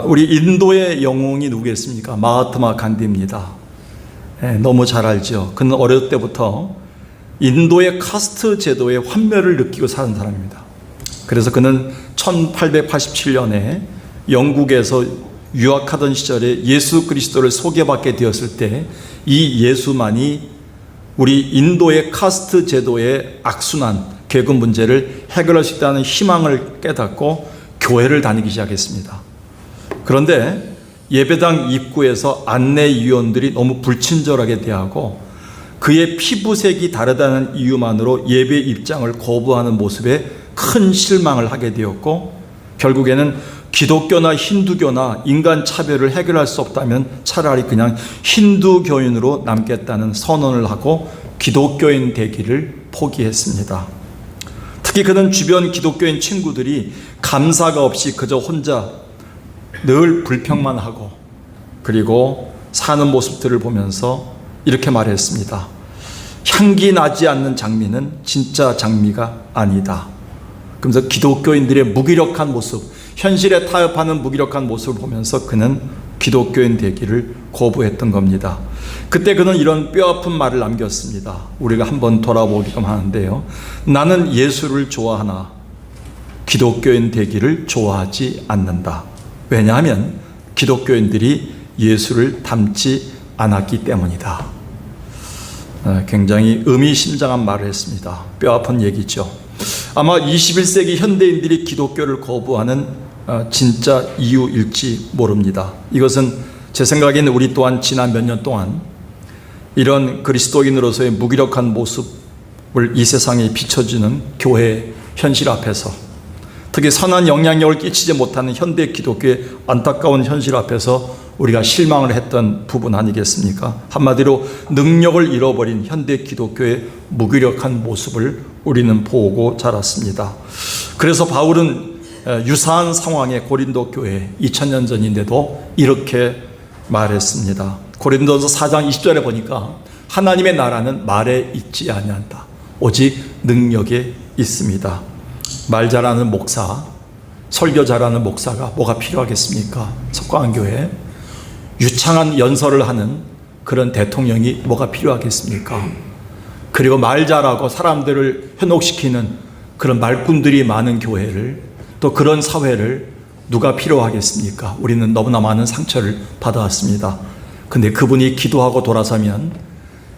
우리 인도의 영웅이 누구겠습니까? 마하트마 간디입니다. 너무 잘 알죠. 그는 어릴 때부터 인도의 카스트 제도의 환멸을 느끼고 사는 사람입니다. 그래서 그는 1887년에 영국에서 유학하던 시절에 예수 그리스도를 소개받게 되었을 때 이 예수만이 우리 인도의 카스트 제도의 악순환, 계급 문제를 해결할 수 있다는 희망을 깨닫고 교회를 다니기 시작했습니다. 그런데 예배당 입구에서 안내위원들이 너무 불친절하게 대하고 그의 피부색이 다르다는 이유만으로 예배 입장을 거부하는 모습에 큰 실망을 하게 되었고, 결국에는 기독교나 힌두교나 인간 차별을 해결할 수 없다면 차라리 그냥 힌두교인으로 남겠다는 선언을 하고 기독교인 되기를 포기했습니다. 특히 그는 주변 기독교인 친구들이 감사가 없이 그저 혼자 늘 불평만 하고 그리고 사는 모습들을 보면서 이렇게 말했습니다. 향기 나지 않는 장미는 진짜 장미가 아니다. 그러면서 기독교인들의 무기력한 모습, 현실에 타협하는 무기력한 모습을 보면서 그는 기독교인 되기를 거부했던 겁니다. 그때 그는 이런 뼈아픈 말을 남겼습니다. 우리가 한번 돌아보기끔 하는데요. 나는 예수를 좋아하나 기독교인 되기를 좋아하지 않는다. 왜냐하면 기독교인들이 예수를 닮지 않았기 때문이다. 굉장히 의미심장한 말을 했습니다. 뼈아픈 얘기죠. 아마 21세기 현대인들이 기독교를 거부하는 진짜 이유일지 모릅니다. 이것은 제 생각에는 우리 또한 지난 몇 년 동안 이런 그리스도인으로서의 무기력한 모습을 이 세상에 비춰주는 교회 현실 앞에서, 특히 선한 영향력을 끼치지 못하는 현대 기독교의 안타까운 현실 앞에서 우리가 실망을 했던 부분 아니겠습니까? 한마디로 능력을 잃어버린 현대 기독교의 무기력한 모습을 우리는 보고 자랐습니다. 그래서 바울은 유사한 상황의 고린도 교회 2000년 전인데도 이렇게 말했습니다. 고린도서 4장 20절에 보니까 하나님의 나라는 말에 있지 아니한다. 오직 능력에 있습니다. 말 잘하는 목사, 설교 잘하는 목사가 뭐가 필요하겠습니까? 석광교회 유창한 연설을 하는 그런 대통령이 뭐가 필요하겠습니까? 그리고 말 잘하고 사람들을 현혹시키는 그런 말꾼들이 많은 교회를, 또 그런 사회를 누가 필요하겠습니까? 우리는 너무나 많은 상처를 받아왔습니다. 근데 그분이 기도하고 돌아서면,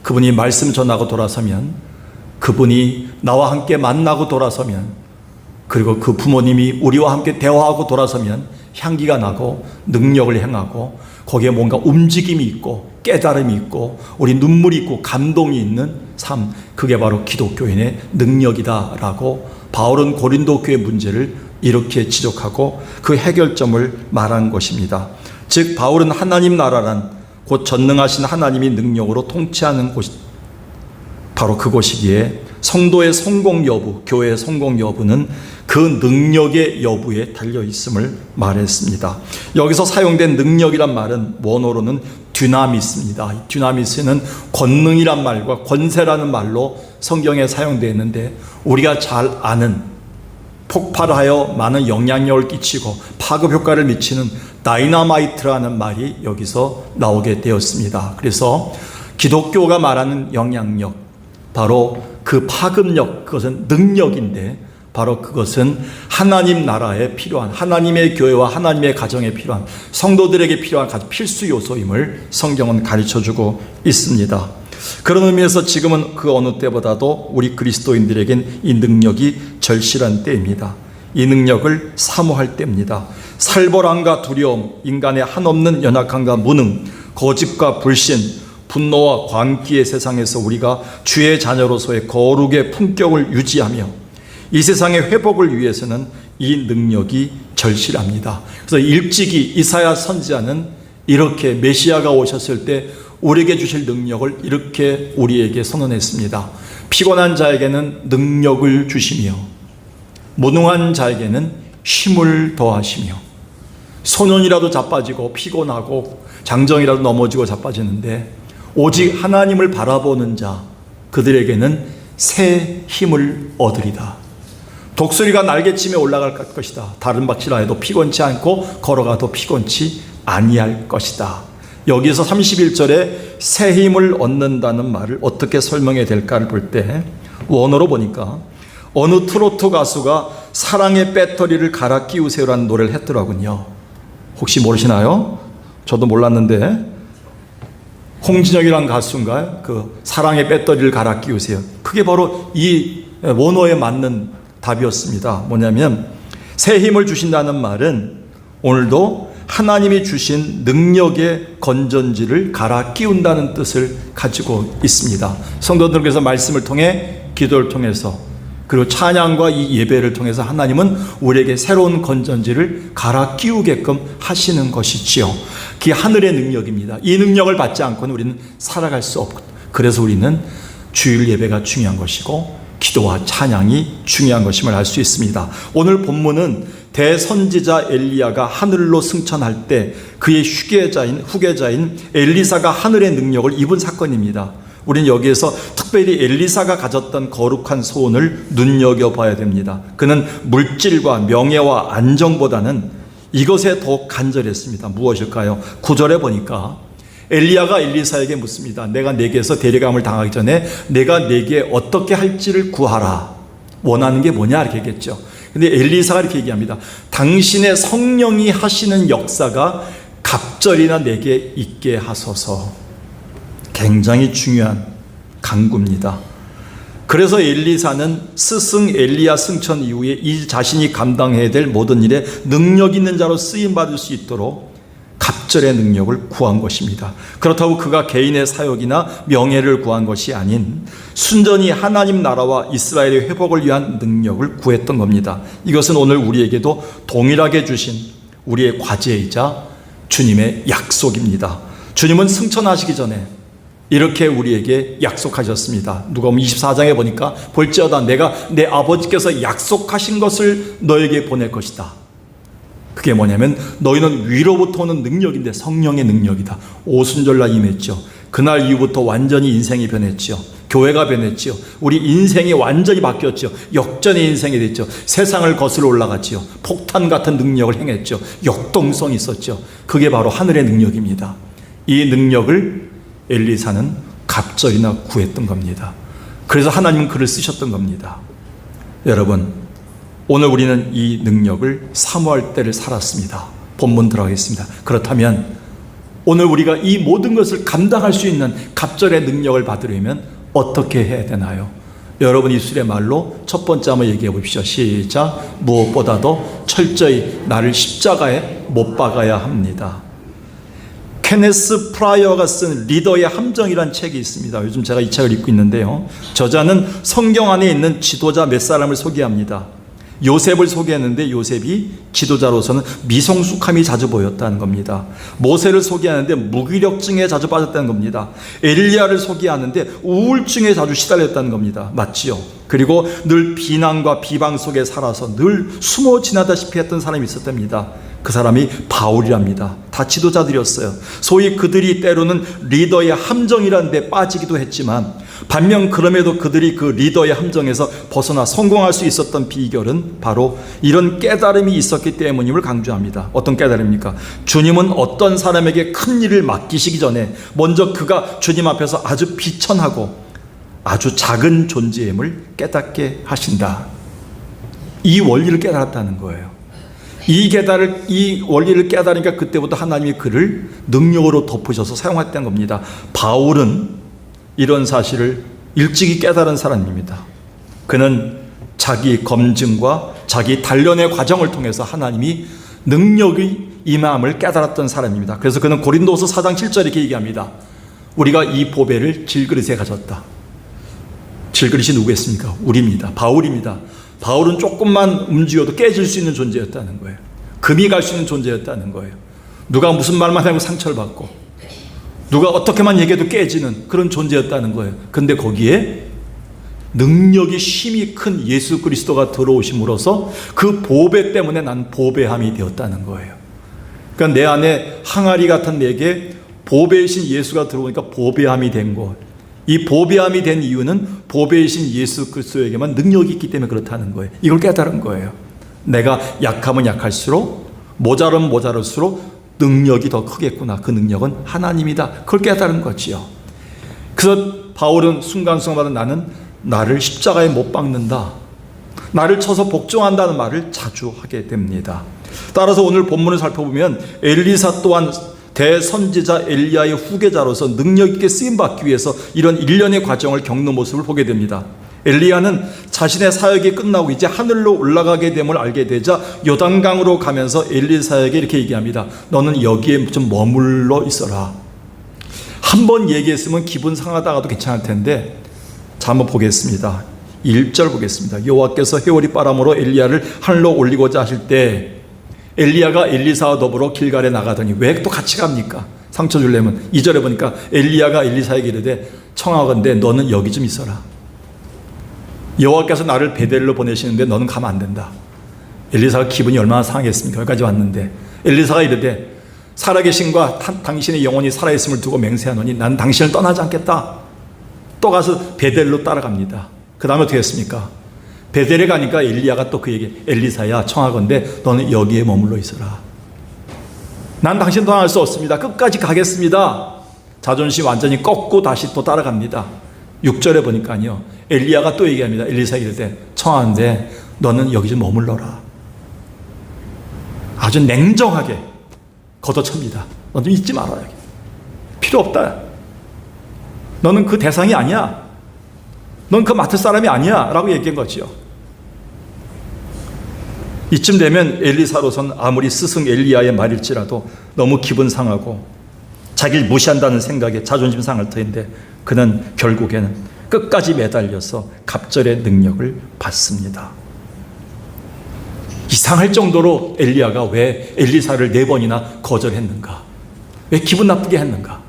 그분이 말씀 전하고 돌아서면, 그분이 나와 함께 만나고 돌아서면, 그리고 그 부모님이 우리와 함께 대화하고 돌아서면 향기가 나고 능력을 행하고 거기에 뭔가 움직임이 있고 깨달음이 있고 우리 눈물이 있고 감동이 있는 삶, 그게 바로 기독교인의 능력이다라고 바울은 고린도 교회 문제를 이렇게 지적하고 그 해결점을 말한 것입니다. 즉 바울은 하나님 나라란 곧 전능하신 하나님이 능력으로 통치하는 곳, 바로 그곳이기에 성도의 성공 여부, 교회의 성공 여부는 그 능력의 여부에 달려 있음을 말했습니다. 여기서 사용된 능력이란 말은 원어로는 듀나미스입니다. 듀나미스는 권능이란 말과 권세라는 말로 성경에 사용되어 있는데, 우리가 잘 아는 폭발하여 많은 영향력을 끼치고 파급 효과를 미치는 다이너마이트라는 말이 여기서 나오게 되었습니다. 그래서 기독교가 말하는 영향력, 바로 그 파급력, 그것은 능력인데 바로 그것은 하나님 나라에 필요한, 하나님의 교회와 하나님의 가정에 필요한, 성도들에게 필요한 필수 요소임을 성경은 가르쳐주고 있습니다. 그런 의미에서 지금은 그 어느 때보다도 우리 그리스도인들에겐 이 능력이 절실한 때입니다. 이 능력을 사모할 때입니다. 살벌함과 두려움, 인간의 한없는 연약함과 무능, 거짓과 불신, 분노와 광기의 세상에서 우리가 주의 자녀로서의 거룩의 품격을 유지하며 이 세상의 회복을 위해서는 이 능력이 절실합니다. 그래서 일찍이 이사야 선지자는 이렇게 메시아가 오셨을 때 우리에게 주실 능력을 이렇게 우리에게 선언했습니다. 피곤한 자에게는 능력을 주시며 무능한 자에게는 힘을 더하시며, 소년이라도 자빠지고 피곤하고 장정이라도 넘어지고 자빠지는데 오직 하나님을 바라보는 자, 그들에게는 새 힘을 얻으리다. 독수리가 날개치며 올라갈 것이다. 다른 박치라 해도 피곤치 않고 걸어가도 피곤치 아니할 것이다. 여기서 31절에 새 힘을 얻는다는 말을 어떻게 설명해야 될까를 볼 때 원어로 보니까 어느 트로트 가수가 사랑의 배터리를 갈아 끼우세요라는 노래를 했더라군요. 혹시 모르시나요? 저도 몰랐는데 홍진영이라는 가수인가요? 그 사랑의 배터리를 갈아 끼우세요. 그게 바로 이 원어에 맞는 답이었습니다. 뭐냐면 새 힘을 주신다는 말은 오늘도 하나님이 주신 능력의 건전지를 갈아 끼운다는 뜻을 가지고 있습니다. 성도들께서 말씀을 통해 기도를 통해서 그리고 찬양과 이 예배를 통해서 하나님은 우리에게 새로운 건전지를 갈아 끼우게끔 하시는 것이지요. 그게 하늘의 능력입니다. 이 능력을 받지 않고는 우리는 살아갈 수 없고, 그래서 우리는 주일 예배가 중요한 것이고 기도와 찬양이 중요한 것임을 알 수 있습니다. 오늘 본문은 대선지자 엘리야가 하늘로 승천할 때 그의 후계자인 엘리사가 하늘의 능력을 입은 사건입니다. 우리는 여기에서 특별히 엘리사가 가졌던 거룩한 소원을 눈여겨봐야 됩니다. 그는 물질과 명예와 안정보다는 이것에 더 간절했습니다. 무엇일까요? 9절에 보니까 엘리야가 엘리사에게 묻습니다. 내가 네게서 데려감을 당하기 전에 내가 네게 어떻게 할지를 구하라. 원하는 게 뭐냐 이렇게 얘기했죠. 근데 엘리사가 이렇게 얘기합니다. 당신의 성령이 하시는 역사가 갑절이나 내게 있게 하소서. 굉장히 중요한 간구입니다. 그래서 엘리사는 스승 엘리야 승천 이후에 이 자신이 감당해야 될 모든 일에 능력 있는 자로 쓰임받을 수 있도록 갑절의 능력을 구한 것입니다. 그렇다고 그가 개인의 사역이나 명예를 구한 것이 아닌 순전히 하나님 나라와 이스라엘의 회복을 위한 능력을 구했던 겁니다. 이것은 오늘 우리에게도 동일하게 주신 우리의 과제이자 주님의 약속입니다. 주님은 승천하시기 전에 이렇게 우리에게 약속하셨습니다. 누가복음 24장에 보니까 볼지어다 내가 내 아버지께서 약속하신 것을 너에게 보낼 것이다. 그게 뭐냐면 너희는 위로부터 오는 능력인데 성령의 능력이다. 오순절날 임했죠. 그날 이후부터 완전히 인생이 변했죠. 교회가 변했죠. 우리 인생이 완전히 바뀌었죠. 역전의 인생이 됐죠. 세상을 거슬러 올라갔죠. 폭탄 같은 능력을 행했죠. 역동성이 있었죠. 그게 바로 하늘의 능력입니다. 이 능력을 엘리사는 갑절이나 구했던 겁니다. 그래서 하나님은 그를 쓰셨던 겁니다. 여러분, 오늘 우리는 이 능력을 사모할 때를 살았습니다. 본문 들어가겠습니다. 그렇다면 오늘 우리가 이 모든 것을 감당할 수 있는 갑절의 능력을 받으려면 어떻게 해야 되나요? 여러분 입술의 말로 첫 번째 한번 얘기해 봅시다. 시작. 무엇보다도 철저히 나를 십자가에 못 박아야 합니다. 케네스 프라이어가 쓴 리더의 함정이라는 책이 있습니다. 요즘 제가 이 책을 읽고 있는데요. 저자는 성경 안에 있는 지도자 몇 사람을 소개합니다. 요셉을 소개했는데 요셉이 지도자로서는 미성숙함이 자주 보였다는 겁니다. 모세를 소개하는데 무기력증에 자주 빠졌다는 겁니다. 엘리야를 소개하는데 우울증에 자주 시달렸다는 겁니다. 맞지요? 그리고 늘 비난과 비방 속에 살아서 늘 숨어 지나다시피 했던 사람이 있었답니다. 그 사람이 바울이랍니다. 다 지도자들이었어요. 소위 그들이 때로는 리더의 함정이라는 데 빠지기도 했지만 반면 그럼에도 그들이 그 리더의 함정에서 벗어나 성공할 수 있었던 비결은 바로 이런 깨달음이 있었기 때문임을 강조합니다. 어떤 깨달음입니까? 주님은 어떤 사람에게 큰 일을 맡기시기 전에 먼저 그가 주님 앞에서 아주 비천하고 아주 작은 존재임을 깨닫게 하신다. 이 원리를 깨달았다는 거예요. 이 원리를 깨달으니까 그때부터 하나님이 그를 능력으로 덮으셔서 사용했다는 겁니다. 바울은 이런 사실을 일찍이 깨달은 사람입니다. 그는 자기 검증과 자기 단련의 과정을 통해서 하나님이 능력의 임함을 깨달았던 사람입니다. 그래서 그는 고린도서 4장 7절에 이렇게 얘기합니다. 우리가 이 보배를 질그릇에 가졌다. 질그릇이 누구였습니까? 우리입니다. 바울입니다. 바울은 조금만 움직여도 깨질 수 있는 존재였다는 거예요. 금이 갈 수 있는 존재였다는 거예요. 누가 무슨 말만 하고 상처를 받고 누가 어떻게만 얘기해도 깨지는 그런 존재였다는 거예요. 근데 거기에 능력이 심히 큰 예수 그리스도가 들어오심으로써 그 보배 때문에 난 보배함이 되었다는 거예요. 그러니까 내 안에 항아리 같은 내게 보배이신 예수가 들어오니까 보배함이 된 것. 이 보배함이 된 이유는 보배이신 예수 그리스도에게만 능력이 있기 때문에 그렇다는 거예요. 이걸 깨달은 거예요. 내가 약하면 약할수록, 모자르면 모자랄수록 능력이 더 크겠구나. 그 능력은 하나님이다. 그걸 깨달은 거지요. 그래서 바울은 순간순간마다 나는 나를 십자가에 못 박는다, 나를 쳐서 복종한다는 말을 자주 하게 됩니다. 따라서 오늘 본문을 살펴보면 엘리사 또한 대선지자 엘리야의 후계자로서 능력 있게 쓰임받기 위해서 이런 일련의 과정을 겪는 모습을 보게 됩니다. 엘리야는 자신의 사역이 끝나고 이제 하늘로 올라가게 됨을 알게 되자 요단강으로 가면서 엘리사에게 이렇게 얘기합니다. 너는 여기에 좀 머물러 있어라. 한 번 얘기했으면 기분 상하다가도 괜찮을 텐데, 자 한번 보겠습니다. 1절 보겠습니다. 여호와께서 해오리 바람으로 엘리야를 하늘로 올리고자 하실 때 엘리야가 엘리사와 더불어 길갈에 나가더니, 왜 또 같이 갑니까? 상처 주려면. 2절에 보니까 엘리야가 엘리사에게 이르되 청하건대 너는 여기 좀 있어라. 여호와께서 나를 베델로 보내시는데 너는 가면 안 된다. 엘리사가 기분이 얼마나 상하겠습니까? 여기까지 왔는데. 엘리사가 이르되 살아계신과 당신의 영혼이 살아있음을 두고 맹세하노니 난 당신을 떠나지 않겠다. 또 가서 베델로 따라갑니다. 그 다음에 어떻게 했습니까? 베델에 가니까 엘리야가 또 그에게 엘리사야 청하건대 너는 여기에 머물러 있어라. 난 당신 떠날 수 없습니다. 끝까지 가겠습니다. 자존심 완전히 꺾고 다시 또 따라갑니다. 6절에 보니까요, 엘리야가 또 얘기합니다. 엘리사에게 이르되 청하건대 너는 여기 좀 머물러라. 아주 냉정하게 걷어찹니다. 너 좀 있지 마라. 여기 필요 없다. 너는 그 대상이 아니야. 넌 그 맡을 사람이 아니야 라고 얘기한 거지요. 이쯤 되면 엘리사로선 아무리 스승 엘리야의 말일지라도 너무 기분 상하고 자기를 무시한다는 생각에 자존심 상할 터인데, 그는 결국에는 끝까지 매달려서 갑절의 능력을 받습니다. 이상할 정도로 엘리야가 왜 엘리사를 4번이나 거절했는가? 왜 기분 나쁘게 했는가?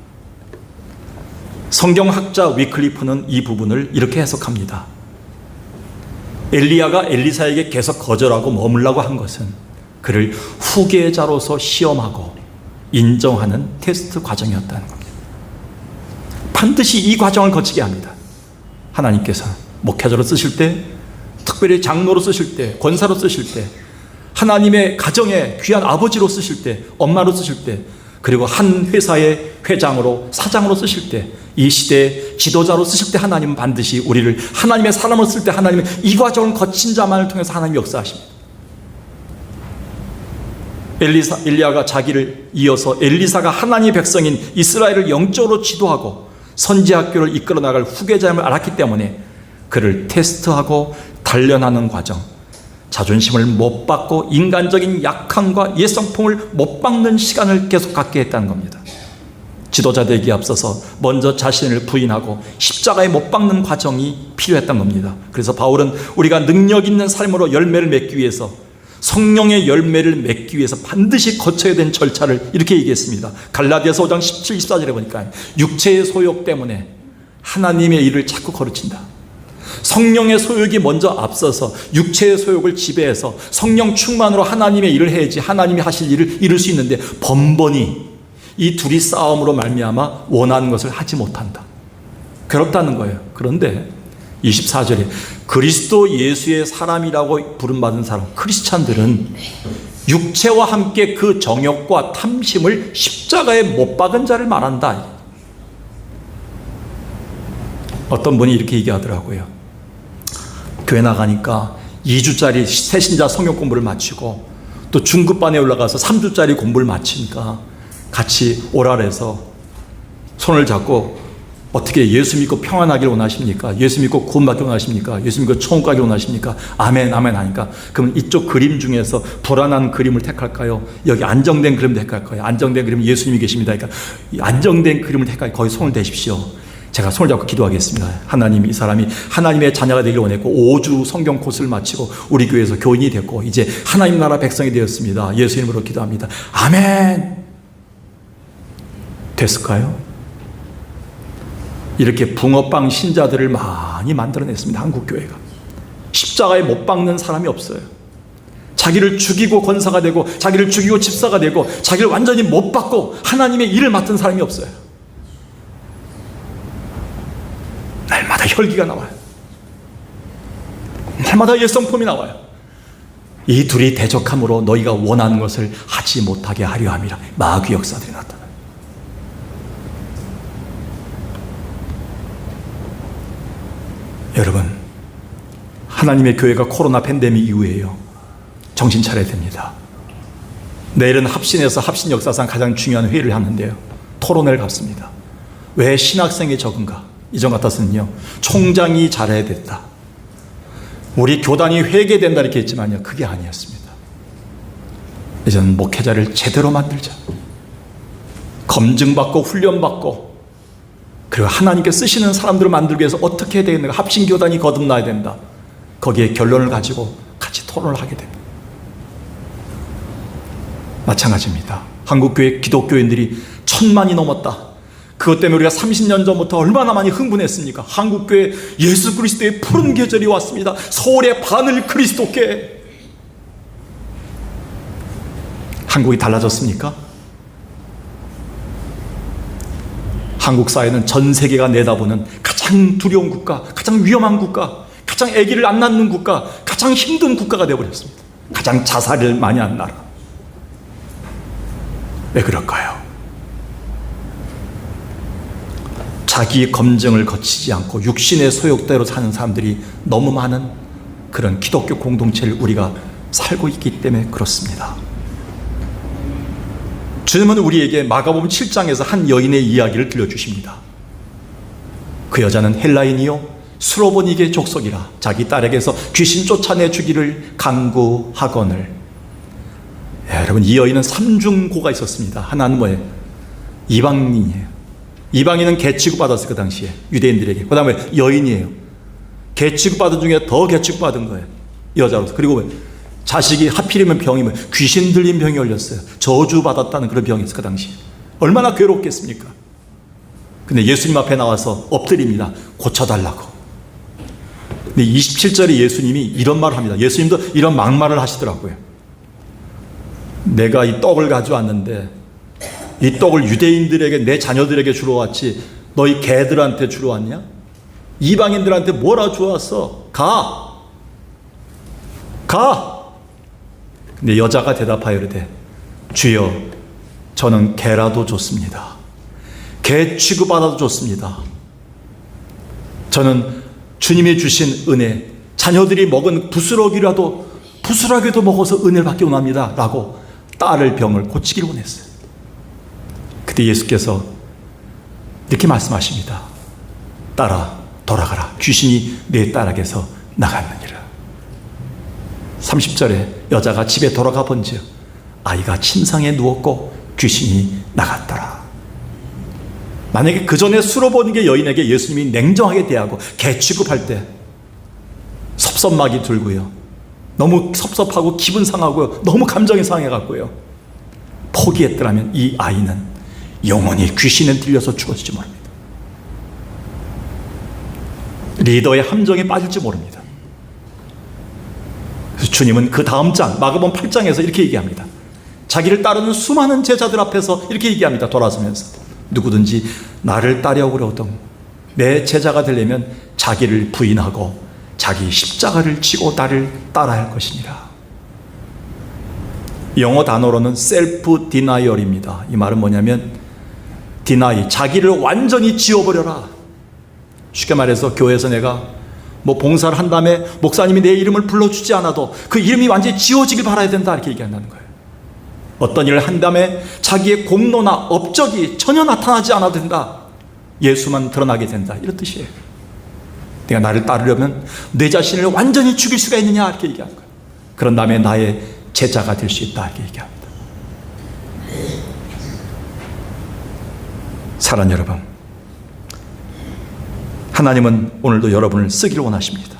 성경학자 위클리프는 이 부분을 이렇게 해석합니다. 엘리야가 엘리사에게 계속 거절하고 머물라고 한 것은 그를 후계자로서 시험하고 인정하는 테스트 과정이었다는 겁니다. 반드시 이 과정을 거치게 합니다. 하나님께서 목회자로 쓰실 때, 특별히 장로로 쓰실 때, 권사로 쓰실 때, 하나님의 가정의 귀한 아버지로 쓰실 때, 엄마로 쓰실 때, 그리고 한 회사의 회장으로, 사장으로 쓰실 때, 이 시대의 지도자로 쓰실 때 하나님은 반드시 우리를, 하나님의 사람으로 쓸 때 하나님은 이 과정을 거친 자만을 통해서 하나님이 역사하십니다. 엘리야가 자기를 이어서 엘리사가 하나님의 백성인 이스라엘을 영적으로 지도하고 선지학교를 이끌어 나갈 후계자임을 알았기 때문에 그를 테스트하고 단련하는 과정, 자존심을 못 받고 인간적인 약함과 옛성품을 못 박는 시간을 계속 갖게 했다는 겁니다. 지도자 되기에 앞서서 먼저 자신을 부인하고 십자가에 못 박는 과정이 필요했던 겁니다. 그래서 바울은 우리가 능력 있는 삶으로 열매를 맺기 위해서, 성령의 열매를 맺기 위해서 반드시 거쳐야 되는 절차를 이렇게 얘기했습니다. 갈라디아서 5장 17, 14절에 보니까 육체의 소욕 때문에 하나님의 일을 자꾸 거르친다. 성령의 소욕이 먼저 앞서서 육체의 소욕을 지배해서 성령 충만으로 하나님의 일을 해야지 하나님이 하실 일을 이룰 수 있는데, 번번이 이 둘이 싸움으로 말미암아 원하는 것을 하지 못한다. 괴롭다는 거예요. 그런데 24절에 그리스도 예수의 사람이라고 부름받은 사람, 크리스찬들은 육체와 함께 그 정욕과 탐심을 십자가에 못 박은 자를 말한다. 어떤 분이 이렇게 얘기하더라고요. 교회 나가니까 2주짜리 새신자 성경 공부를 마치고 또 중급반에 올라가서 3주짜리 공부를 마치니까 같이 오랄해서 손을 잡고 어떻게 예수 믿고 평안하길 원하십니까? 예수 믿고 구원받길 원하십니까? 예수 믿고 천국 가길 원하십니까? 아멘 아멘 하니까, 그럼 이쪽 그림 중에서 불안한 그림을 택할까요? 여기 안정된 그림을 택할까요? 안정된 그림은 예수님이 계십니다. 그러니까 이 안정된 그림을 택할까요? 거기 손을 대십시오. 제가 손을 잡고 기도하겠습니다. 하나님, 이 사람이 하나님의 자녀가 되길 원했고 5주 성경 코스를 마치고 우리 교회에서 교인이 됐고 이제 하나님 나라 백성이 되었습니다. 예수 이름으로 기도합니다. 아멘. 됐을까요? 이렇게 붕어빵 신자들을 많이 만들어냈습니다. 한국 교회가. 십자가에 못 박는 사람이 없어요. 자기를 죽이고 권사가 되고 자기를 죽이고 집사가 되고 자기를 완전히 못 박고 하나님의 일을 맡은 사람이 없어요. 혈기가 나와요. 날마다 옛성품이 나와요. 이 둘이 대적함으로 너희가 원하는 것을 하지 못하게 하려 함이라. 마귀 역사들이 나타나요. 여러분, 하나님의 교회가 코로나 팬데믹 이후에요, 정신 차려야 됩니다. 내일은 합신에서 합신 역사상 가장 중요한 회의를 하는데요, 토론회를 갖습니다. 왜 신학생이 적은가? 이전 같아서는요, 총장이 잘해야 됐다, 우리 교단이 회개된다 이렇게 했지만요, 그게 아니었습니다. 이제는 목회자를 제대로 만들자, 검증받고 훈련받고, 그리고 하나님께 쓰시는 사람들을 만들기 위해서 어떻게 해야 되겠는가? 합신교단이 거듭나야 된다. 거기에 결론을 가지고 같이 토론을 하게 됩니다. 마찬가지입니다. 한국교회 기독교인들이 1000만이 넘었다. 그것 때문에 우리가 30년 전부터 얼마나 많이 흥분했습니까? 한국교회 예수 그리스도의 푸른 계절이 왔습니다. 서울의 반을 그리스도께. 한국이 달라졌습니까? 한국 사회는 전 세계가 내다보는 가장 두려운 국가, 가장 위험한 국가, 가장 아기를 안 낳는 국가, 가장 힘든 국가가 되어버렸습니다. 가장 자살을 많이 한 나라. 왜 그럴까요? 자기 검증을 거치지 않고 육신의 소욕대로 사는 사람들이 너무 많은 그런 기독교 공동체를 우리가 살고 있기 때문에 그렇습니다. 주님은 우리에게 마가복음 7장에서 한 여인의 이야기를 들려주십니다. 그 여자는 헬라인이요 수로보니게 족속이라 자기 딸에게서 귀신 쫓아내주기를 간구하거늘. 여러분, 이 여인은 삼중고가 있었습니다. 하나는 뭐예요? 이방인이에요. 이방인은 개 취급받았어요. 그 당시에 유대인들에게. 그 다음에 여인이에요. 개 취급받은 중에 더 개 취급받은 거예요, 여자로서. 그리고 자식이 하필이면 병이 귀신 들린 병이 걸렸어요. 저주받았다는 그런 병이 있어요. 그 당시에 얼마나 괴롭겠습니까? 근데 예수님 앞에 나와서 엎드립니다. 고쳐달라고. 근데 27절에 예수님이 이런 말을 합니다. 예수님도 이런 막말을 하시더라고요. 내가 이 떡을 가져왔는데 이 떡을 유대인들에게, 내 자녀들에게 주러 왔지 너희 개들한테 주러 왔냐? 이방인들한테 뭐라 주었어? 가! 근데 여자가 대답하여 이르되 주여 저는 개라도 좋습니다. 개 취급받아도 좋습니다. 저는 주님이 주신 은혜, 자녀들이 먹은 부스러기도 먹어서 은혜를 받기 원합니다 라고 딸을 병을 고치기를 원했어요. 그때 예수께서 이렇게 말씀하십니다. 딸아 돌아가라, 귀신이 내 딸에게서 나갔느니라. 30절에 여자가 집에 돌아가 본즉 아이가 침상에 누웠고 귀신이 나갔더라. 만약에 그 전에 수로보니게 여인에게 예수님이 냉정하게 대하고 개 취급할 때 섭섭막이 들고요, 너무 섭섭하고 기분 상하고요, 너무 감정이 상해갖고요 포기했더라면 이 아이는 영원히 귀신에 들려서 죽었을지 모릅니다. 리더의 함정에 빠질지 모릅니다. 그래서 주님은 그 다음 장 마가복음 8장에서 이렇게 얘기합니다. 자기를 따르는 수많은 제자들 앞에서 이렇게 얘기합니다. 돌아서면서 누구든지 나를 따려오거든 내 제자가 되려면 자기를 부인하고 자기 십자가를 지고 나를 따라야 할 것이니라. 영어 단어로는 셀프 디나이얼입니다. 이 말은 뭐냐면 디나이, 자기를 완전히 지워버려라. 쉽게 말해서 교회에서 내가 뭐 봉사를 한 다음에 목사님이 내 이름을 불러주지 않아도 그 이름이 완전히 지워지길 바라야 된다 이렇게 얘기한다는 거예요. 어떤 일을 한 다음에 자기의 공로나 업적이 전혀 나타나지 않아도 된다, 예수만 드러나게 된다, 이런 뜻이에요. 내가 나를 따르려면 내 자신을 완전히 죽일 수가 있느냐 이렇게 얘기하는 거예요. 그런 다음에 나의 제자가 될 수 있다 이렇게 얘기합니다. 사랑하는 여러분, 하나님은 오늘도 여러분을 쓰기를 원하십니다.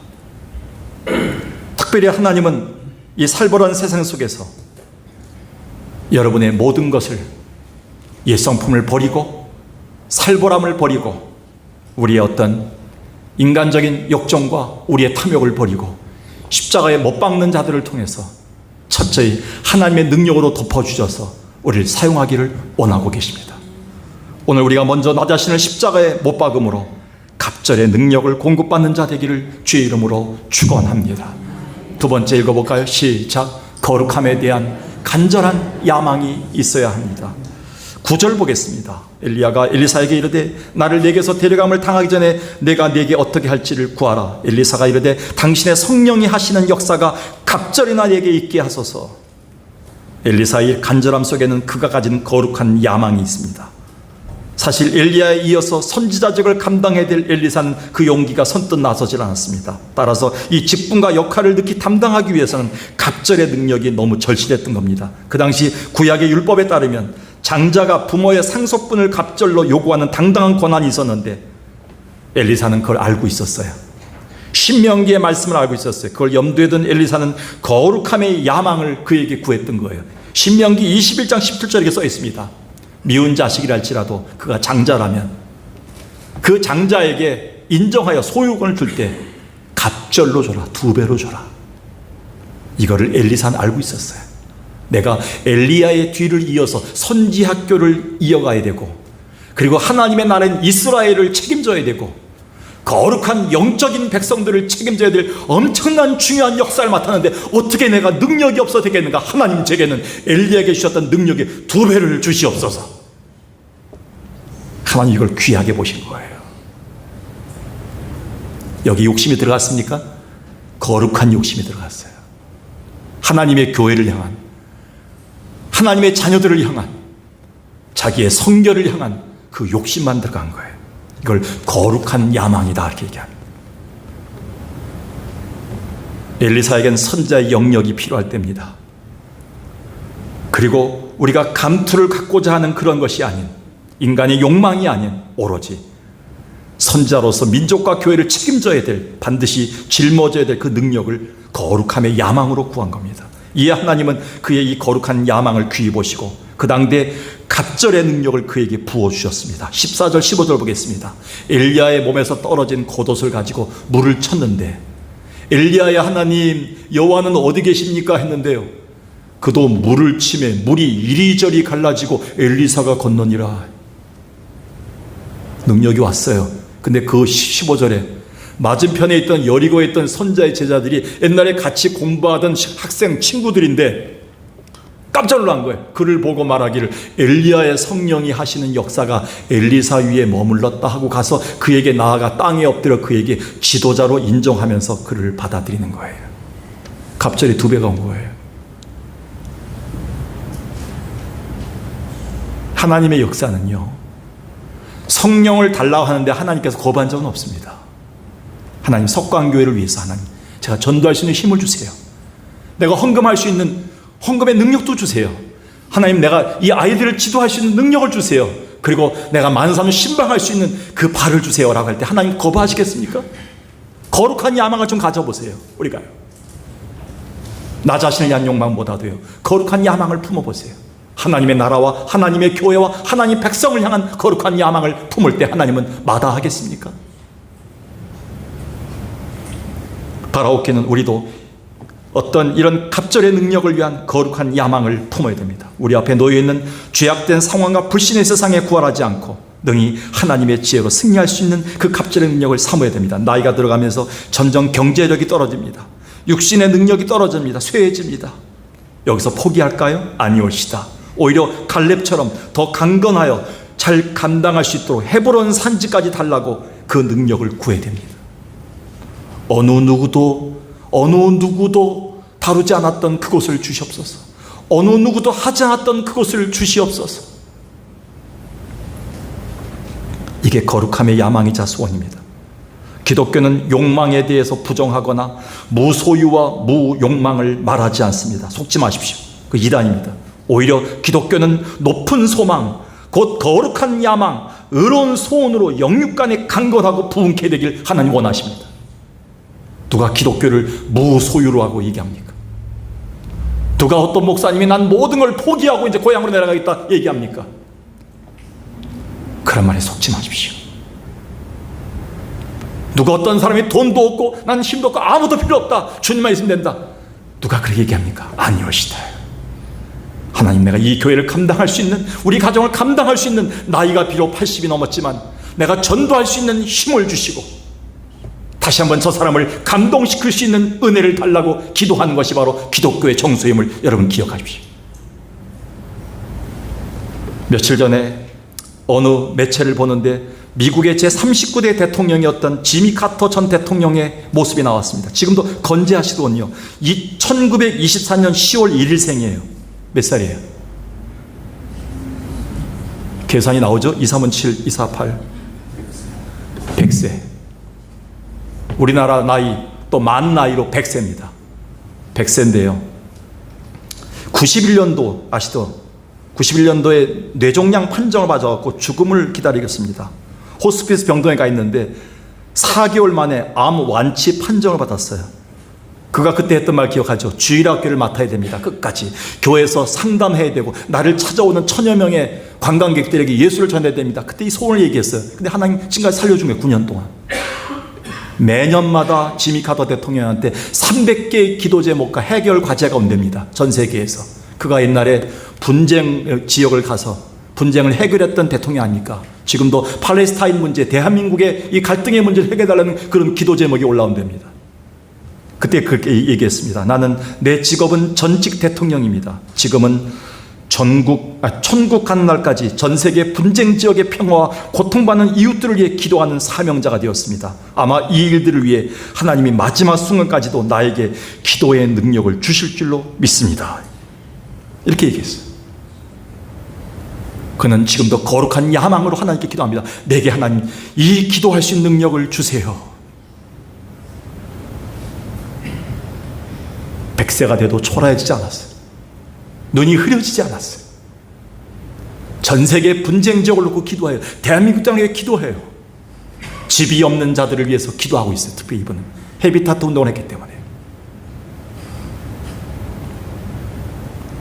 특별히 하나님은 이 살벌한 세상 속에서 여러분의 모든 것을, 옛성품을 버리고 살벌함을 버리고 우리의 어떤 인간적인 욕정과 우리의 탐욕을 버리고 십자가에 못 박는 자들을 통해서 철저히 하나님의 능력으로 덮어주셔서 우리를 사용하기를 원하고 계십니다. 오늘 우리가 먼저 나 자신을 십자가에 못 박음으로 갑절의 능력을 공급받는 자 되기를 주의 이름으로 축원합니다. 두 번째 읽어볼까요? 시작. 거룩함에 대한 간절한 야망이 있어야 합니다. 9절 보겠습니다. 엘리야가 엘리사에게 이르되 나를 네게서 데려감을 당하기 전에 내가 네게 어떻게 할지를 구하라. 엘리사가 이르되 당신의 성령이 하시는 역사가 갑절이나 네게 있게 하소서. 엘리사의 간절함 속에는 그가 가진 거룩한 야망이 있습니다. 사실 엘리야에 이어서 선지자직을 감당해야 될 엘리사는 그 용기가 선뜻 나서질 않았습니다. 따라서 이 직분과 역할을 느끼 담당하기 위해서는 갑절의 능력이 너무 절실했던 겁니다. 그 당시 구약의 율법에 따르면 장자가 부모의 상속분을 갑절로 요구하는 당당한 권한이 있었는데 엘리사는 그걸 알고 있었어요. 신명기의 말씀을 알고 있었어요. 그걸 염두에 둔 엘리사는 거룩함의 야망을 그에게 구했던 거예요. 신명기 21장 17절에 이렇게 써 있습니다. 미운 자식이랄지라도 그가 장자라면 그 장자에게 인정하여 소유권을 줄 때 갑절로 줘라, 2배로 줘라. 이거를 엘리사는 알고 있었어요. 내가 엘리야의 뒤를 이어서 선지 학교를 이어가야 되고, 그리고 하나님의 나라인 이스라엘을 책임져야 되고, 거룩한 영적인 백성들을 책임져야 될 엄청난 중요한 역사를 맡았는데 어떻게 내가 능력이 없어 되겠는가? 하나님 제게는 엘리야에게 주셨던 능력의 2배를 주시옵소서. 하나님 이걸 귀하게 보신 거예요. 여기 욕심이 들어갔습니까? 거룩한 욕심이 들어갔어요. 하나님의 교회를 향한, 하나님의 자녀들을 향한, 자기의 성결을 향한 그 욕심만 들어간 거예요. 이걸 거룩한 야망이다 이렇게 얘기합니다. 엘리사에겐 선자의 영역이 필요할 때입니다. 그리고 우리가 감투를 갖고자 하는 그런 것이 아닌, 인간의 욕망이 아닌 오로지 선자로서 민족과 교회를 책임져야 될, 반드시 짊어져야 될 그 능력을 거룩함의 야망으로 구한 겁니다. 이에 하나님은 그의 이 거룩한 야망을 귀히 보시고 그 당대 갑절의 능력을 그에게 부어주셨습니다. 14절 15절 보겠습니다. 엘리야의 몸에서 떨어진 겉옷을 가지고 물을 쳤는데 엘리야의 하나님 여호와는 어디 계십니까 했는데요, 그도 물을 치매 물이 이리저리 갈라지고 엘리사가 건너니라. 능력이 왔어요. 근데 그 15절에 맞은편에 있던 여리고에 있던 선자의 제자들이 옛날에 같이 공부하던 학생 친구들인데 깜짝 놀란 거예요. 그를 보고 말하기를 엘리야의 성령이 하시는 역사가 엘리사 위에 머물렀다 하고 가서 그에게 나아가 땅에 엎드려 그에게 지도자로 인정하면서 그를 받아들이는 거예요. 갑절이 2배가 온 거예요. 하나님의 역사는요, 성령을 달라고 하는데 하나님께서 거부한 적은 없습니다. 하나님 석광교회를 위해서 하나님 제가 전도할 수 있는 힘을 주세요. 내가 헌금할 수 있는 헌금의 능력도 주세요. 하나님 내가 이 아이들을 지도할 수 있는 능력을 주세요. 그리고 내가 만사는 신방할 수 있는 그 발을 주세요 라고 할 때 하나님 거부하시겠습니까? 거룩한 야망을 좀 가져보세요. 우리가요, 나 자신을 위한 욕망보다도요 거룩한 야망을 품어보세요. 하나님의 나라와 하나님의 교회와 하나님 백성을 향한 거룩한 야망을 품을 때 하나님은 마다하겠습니까? 바라옵기는 우리도 어떤 이런 갑절의 능력을 위한 거룩한 야망을 품어야 됩니다. 우리 앞에 놓여있는 죄악된 상황과 불신의 세상에 구할하지 않고 능히 하나님의 지혜로 승리할 수 있는 그 갑절의 능력을 삼아야 됩니다. 나이가 들어가면서 점점 경제력이 떨어집니다. 육신의 능력이 떨어집니다. 쇠해집니다. 여기서 포기할까요? 아니올시다. 오히려 갈렙처럼 더 강건하여 잘 감당할 수 있도록 헤브론 산지까지 달라고 그 능력을 구해야 됩니다. 어느 누구도 다루지 않았던 그곳을 주시옵소서. 어느 누구도 하지 않았던 그곳을 주시옵소서. 이게 거룩함의 야망이자 소원입니다. 기독교는 욕망에 대해서 부정하거나 무소유와 무욕망을 말하지 않습니다. 속지 마십시오. 그 이단입니다. 오히려 기독교는 높은 소망, 곧 거룩한 야망, 의로운 소원으로 영육간에 강건하고 부흥케 되길 하나님 원하십니다. 누가 기독교를 무소유로 하고 얘기합니까? 누가 어떤 목사님이 난 모든 걸 포기하고 이제 고향으로 내려가겠다 얘기합니까? 그런 말에 속지 마십시오. 누가 어떤 사람이 돈도 없고 난 힘도 없고 아무도 필요 없다, 주님만 있으면 된다, 누가 그렇게 얘기합니까? 아니오시다. 하나님, 내가 이 교회를 감당할 수 있는, 우리 가정을 감당할 수 있는, 나이가 비록 80이 넘었지만 내가 전도할 수 있는 힘을 주시고 다시 한번 저 사람을 감동시킬 수 있는 은혜를 달라고 기도하는 것이 바로 기독교의 정수임을 여러분 기억하십시오. 며칠 전에 어느 매체를 보는데 미국의 제39대 대통령이었던 지미 카터 전 대통령의 모습이 나왔습니다. 지금도 건재하시더군요. 1924년 10월 1일생이에요. 몇 살이에요? 계산이 나오죠? 237, 248. 100세. 우리나라 나이 또 만 나이로 100세입니다. 100세인데요. 91년도 아시죠? 91년도에 뇌종양 판정을 받아갖고 죽음을 기다리겠습니다. 호스피스 병동에 가 있는데 4개월 만에 암 완치 판정을 받았어요. 그가 그때 했던 말 기억하죠? 주일학교를 맡아야 됩니다. 끝까지 교회에서 상담해야 되고 나를 찾아오는 천여 명의 관광객들에게 예수를 전해야 됩니다. 그때 이 소원을 얘기했어요. 근데 하나님 지금까지 살려준 거예요. 9년 동안. 매년마다 지미 카터 대통령한테 300개의 기도 제목과 해결 과제가 온답니다. 전 세계에서. 그가 옛날에 분쟁 지역을 가서 분쟁을 해결했던 대통령 아닙니까? 지금도 팔레스타인 문제, 대한민국의 이 갈등의 문제를 해결해달라는 그런 기도 제목이 올라온답니다. 그때 그렇게 얘기했습니다. 나는 내 직업은 전직 대통령입니다. 지금은 천국 가는 날까지 전 세계 분쟁 지역의 평화와 고통받는 이웃들을 위해 기도하는 사명자가 되었습니다. 아마 이 일들을 위해 하나님이 마지막 순간까지도 나에게 기도의 능력을 주실 줄로 믿습니다. 이렇게 얘기했어요. 그는 지금도 거룩한 야망으로 하나님께 기도합니다. 내게 하나님 이 기도할 수 있는 능력을 주세요. 100세가 돼도 초라해지지 않았어요. 눈이 흐려지지 않았어요. 전 세계 분쟁 지역을 놓고 기도해요. 대한민국 땅을 위해 기도해요. 집이 없는 자들을 위해서 기도하고 있어요. 특별히 이분은 헤비타트 운동을 했기 때문에.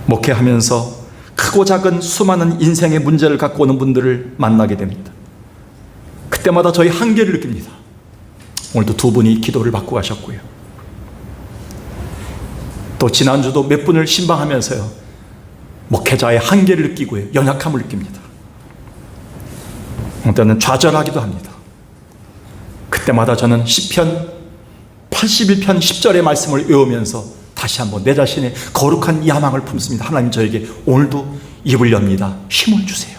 목회하면서 크고 작은 수많은 인생의 문제를 갖고 오는 분들을 만나게 됩니다. 그때마다 저희 한계를 느낍니다. 오늘도 두 분이 기도를 받고 가셨고요. 또 지난주도 몇 분을 신방하면서요. 목회자의 한계를 느끼고요. 연약함을 느낍니다. 때는 좌절하기도 합니다. 그때마다 저는 시편 81편 10절의 말씀을 외우면서 다시 한번 내 자신의 거룩한 야망을 품습니다. 하나님 저에게 오늘도 입을 엽니다. 힘을 주세요.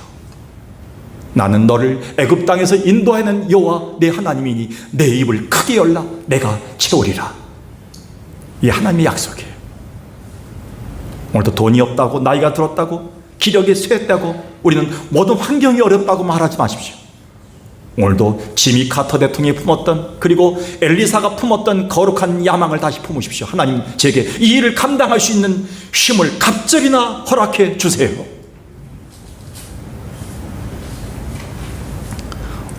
나는 너를 애굽 땅에서 인도하는 여호와 내 하나님이니 내 입을 크게 열라 내가 채우리라. 이 하나님의 약속이에요. 오늘도 돈이 없다고 나이가 들었다고 기력이 쇠했다고 우리는 모든 환경이 어렵다고 말하지 마십시오. 오늘도 지미 카터 대통령이 품었던 그리고 엘리사가 품었던 거룩한 야망을 다시 품으십시오. 하나님 제게 이 일을 감당할 수 있는 힘을 갑절이나 허락해 주세요.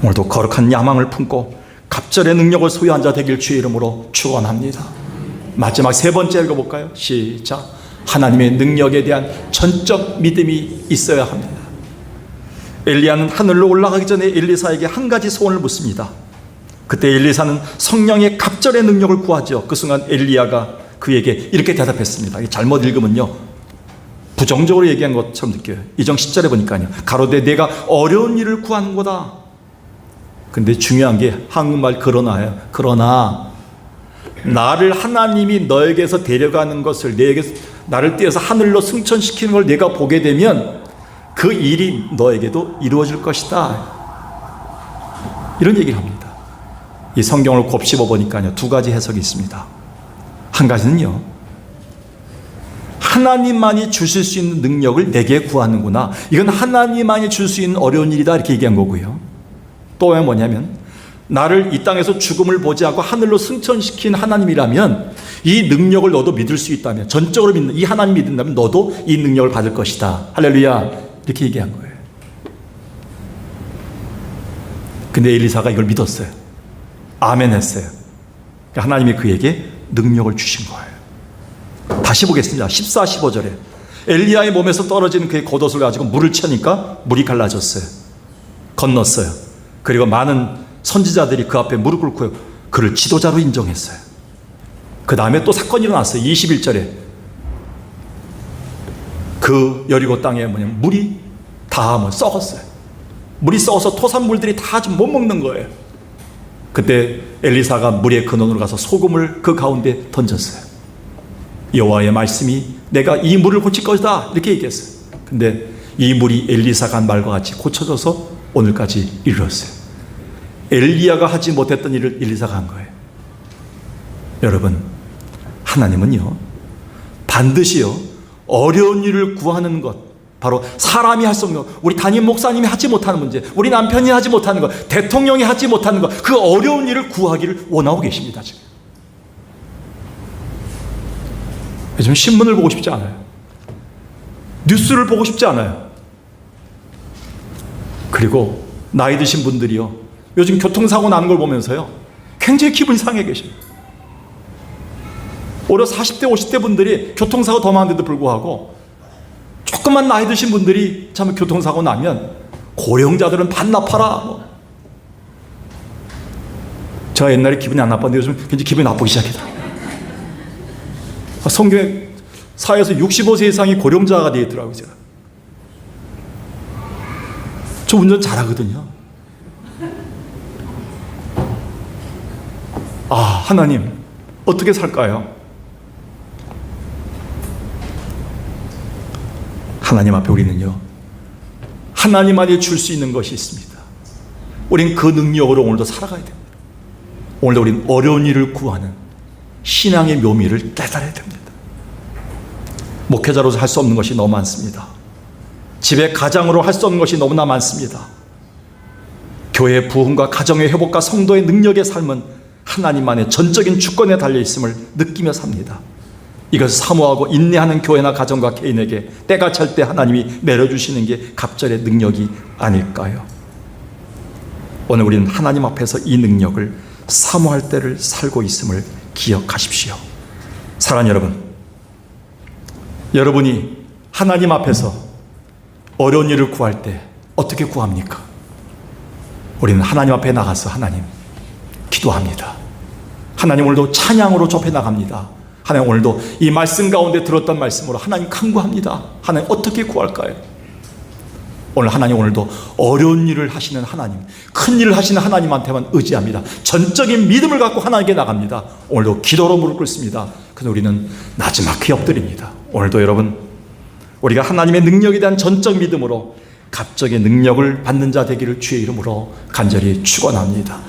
오늘도 거룩한 야망을 품고 갑절의 능력을 소유한 자 되길 주의 이름으로 축원합니다. 마지막 세 번째 읽어볼까요? 시작. 하나님의 능력에 대한 전적 믿음이 있어야 합니다. 엘리야는 하늘로 올라가기 전에 엘리사에게 한 가지 소원을 묻습니다. 그때 엘리사는 성령의 갑절의 능력을 구하죠. 그 순간 엘리야가 그에게 이렇게 대답했습니다. 잘못 읽으면요 부정적으로 얘기한 것처럼 느껴요. 이정 10절에 보니까요. 가로되 내가 어려운 일을 구하는 거다. 근데 중요한 게 한국말 그러나예요. 그러나 나를 하나님이 너에게서 데려가는 것을 나를 떼어서 하늘로 승천시키는 걸 내가 보게 되면 그 일이 너에게도 이루어질 것이다. 이런 얘기를 합니다. 이 성경을 곱씹어 보니까요 두 가지 해석이 있습니다. 한 가지는요 하나님만이 주실 수 있는 능력을 내게 구하는구나. 이건 하나님만이 줄 수 있는 어려운 일이다 이렇게 얘기한 거고요. 또 뭐냐면 나를 이 땅에서 죽음을 보지 않고 하늘로 승천시킨 하나님이라면 이 능력을 너도 믿을 수 있다면 전적으로 믿는 이 하나님 믿는다면 너도 이 능력을 받을 것이다. 할렐루야 이렇게 얘기한 거예요. 근데 엘리사가 이걸 믿었어요. 아멘 했어요. 하나님이 그에게 능력을 주신 거예요. 다시 보겠습니다. 14, 15절에 엘리야의 몸에서 떨어지는 그의 겉옷을 가지고 물을 쳐니까 물이 갈라졌어요. 건넜어요. 그리고 많은 선지자들이 그 앞에 무릎 꿇고 그를 지도자로 인정했어요. 그 다음에 또 사건이 일어났어요. 21절에 그 여리고 땅에 물이 다 썩었어요. 물이 썩어서 토산물들이 다 좀 못 먹는 거예요. 그때 엘리사가 물의 근원으로 가서 소금을 그 가운데 던졌어요. 여호와의 말씀이 내가 이 물을 고칠 것이다 이렇게 얘기했어요. 근데 이 물이 엘리사가 한 말과 같이 고쳐져서 오늘까지 이르렀어요. 엘리야가 하지 못했던 일을 엘리사가 한 거예요. 여러분, 하나님은요 반드시요 어려운 일을 구하는 것, 바로 사람이 할 수 없는 것, 우리 담임 목사님이 하지 못하는 문제, 우리 남편이 하지 못하는 것, 대통령이 하지 못하는 것, 그 어려운 일을 구하기를 원하고 계십니다. 지금 요즘 신문을 보고 싶지 않아요. 뉴스를 보고 싶지 않아요. 그리고 나이 드신 분들이요 요즘 교통사고 나는 걸 보면서요 굉장히 기분이 상해 계셔요. 오히려 40대 50대 분들이 교통사고 더 많은데도 불구하고 조금만 나이 드신 분들이 참 교통사고 나면 고령자들은 반납하라 제가 옛날에 기분이 안 나빴는데 요즘 굉장히 기분이 나쁘기 시작했다. 성경에 사회에서 65세 이상이 고령자가 되어 있더라고요. 제가 저 운전 잘하거든요. 하나님 어떻게 살까요? 하나님 앞에 우리는요 하나님만이 줄 수 있는 것이 있습니다. 우린 그 능력으로 오늘도 살아가야 됩니다. 오늘도 우린 어려운 일을 구하는 신앙의 묘미를 깨달아야 됩니다. 목회자로서 할 수 없는 것이 너무 많습니다. 집의 가장으로 할 수 없는 것이 너무나 많습니다. 교회의 부흥과 가정의 회복과 성도의 능력의 삶은 하나님만의 전적인 주권에 달려있음을 느끼며 삽니다. 이것을 사모하고 인내하는 교회나 가정과 개인에게 때가 찰 때 하나님이 내려주시는 게 갑절의 능력이 아닐까요? 오늘 우리는 하나님 앞에서 이 능력을 사모할 때를 살고 있음을 기억하십시오. 사랑하는 여러분, 여러분이 하나님 앞에서 어려운 일을 구할 때 어떻게 구합니까? 우리는 하나님 앞에 나가서 하나님 기도합니다. 하나님 오늘도 찬양으로 좁혀 나갑니다. 하나님 오늘도 이 말씀 가운데 들었던 말씀으로 하나님 간구합니다. 하나님 어떻게 구할까요? 오늘 하나님 오늘도 어려운 일을 하시는 하나님, 큰 일을 하시는 하나님한테만 의지합니다. 전적인 믿음을 갖고 하나님께 나갑니다. 오늘도 기도로 무릎 꿇습니다. 그래서 우리는 나지막히 엎드립니다. 오늘도 여러분 우리가 하나님의 능력에 대한 전적 믿음으로 갑적의 능력을 받는 자 되기를 주의 이름으로 간절히 축원합니다.